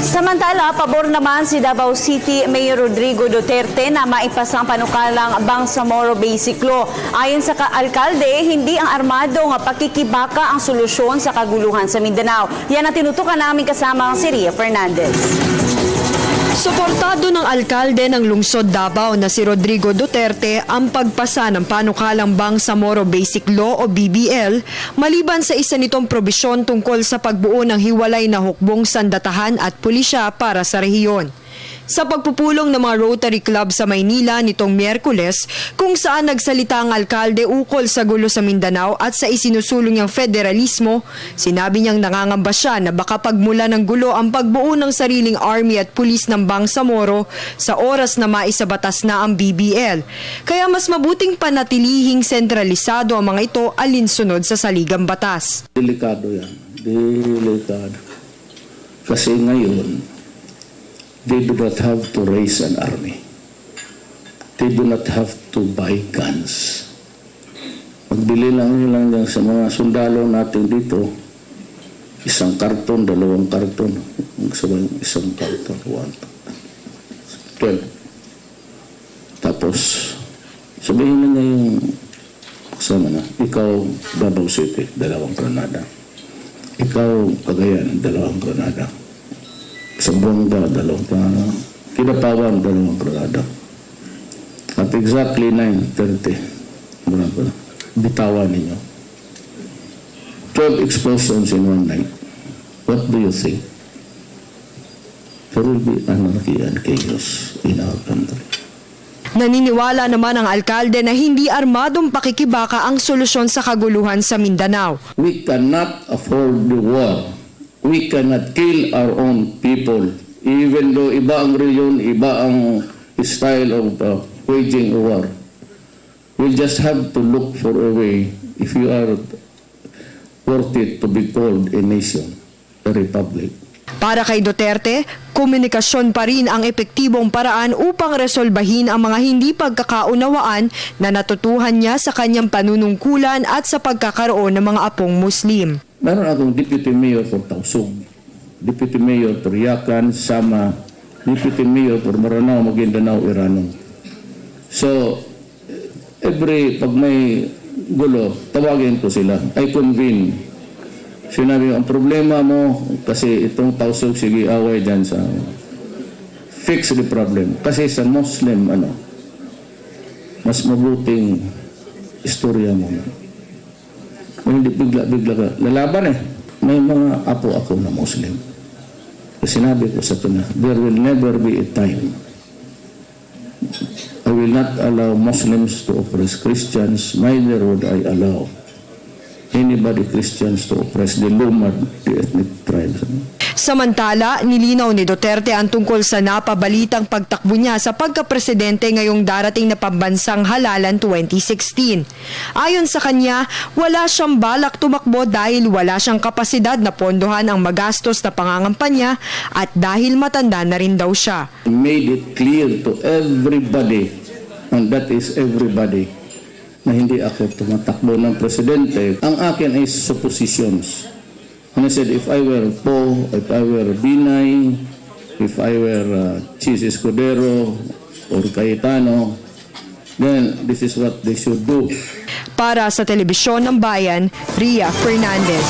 Samantala, pabor naman si Davao City Mayor Rodrigo Duterte na maipasang panukalang Bangsamoro Basic Law. Ayon sa alkalde, hindi ang armadong pakikibaka ang solusyon sa kaguluhan sa Mindanao. Yan ang tinutukan namin kasama si Ria Fernandez. Suportado ng alkalde ng lungsod Davao na si Rodrigo Duterte ang pagpasa ng panukalang Bangsamoro Basic Law o BBL maliban sa isa nitong probisyon tungkol sa pagbuo ng hiwalay na hukbong sandatahan at pulisya para sa rehiyon. Sa pagpupulong ng mga Rotary Club sa Maynila nitong Miyerkules, kung saan nagsalita ang alkalde ukol sa gulo sa Mindanao at sa isinusulong niyang federalismo, sinabi niyang nangangamba siya na baka pagmula ng gulo ang pagbuo ng sariling army at pulis ng Bangsamoro sa oras na maisabatas na ang BBL. Kaya mas mabuting panatilihing sentralisado ang mga ito alinsunod sa saligang batas. Delikado yan. Delikado. Kasi ngayon, they do not have to raise an army. They do not have to buy guns. Magbili lang yan sa mga sundalo natin dito, isang karton, dalawang karton, isang karton, 12. Tapos, sabihin na yung kasama na, ikaw, Davao City, 2 granada. Ikaw, Cagayan, 2 granada. Sambonga, 2 granada. Kinapawan, 2 granada. At exactly 9:30, bitawan ninyo. 12 explosions in one night. What do you think? There will be anarchy and chaos in our country. Naniniwala naman ang alkalde na hindi armadong pakikibaka ang solusyon sa kaguluhan sa Mindanao. We cannot afford the war. We cannot kill our own people. Even though iba ang religion, iba ang style of waging a war. We just have to look for a way if you are worth it to be called a nation, a republic. Para kay Duterte, komunikasyon pa rin ang epektibong paraan upang resolbahin ang mga hindi pagkakaunawaan na natutuhan niya sa kanyang panunungkulan at sa pagkakaroon ng mga apong Muslim. Meron akong Deputy Mayor for Tausug, Deputy Mayor for Yakan, Sama, Deputy Mayor for Maranao, Maguindanao, Iranong. So, pag may gulo, tawagin ko sila. I convene. Sinabi, ang problema mo, kasi itong Tausug, sige, away dyan sa fix the problem. Kasi sa Muslim, mas mabuting istorya mo. Hindi bigla-bigla ka. Lalaban May mga apo ako na Muslim. Sinabi ko sa tuna, there will never be a time. I will not allow Muslims to oppress Christians, neither would I allow anybody Christians to oppress the Lumad, the ethnic tribes. Samantala, nilinaw ni Duterte ang tungkol sa napabalitang pagtakbo niya sa pagkapresidente ngayong darating na pambansang halalan 2016. Ayon sa kanya, wala siyang balak tumakbo dahil wala siyang kapasidad na pondohan ang magastos na pangangampanya at dahil matanda na rin daw siya. Made it clear to everybody, and that is everybody, na hindi ako tumatakbo ng presidente. Ang akin ay suppositions. And I said, if I were Poe, if I were Binay, if I were Chis Escudero or Cayetano, then this is what they should do. Para sa Telebisyon ng Bayan, Ria Fernandez.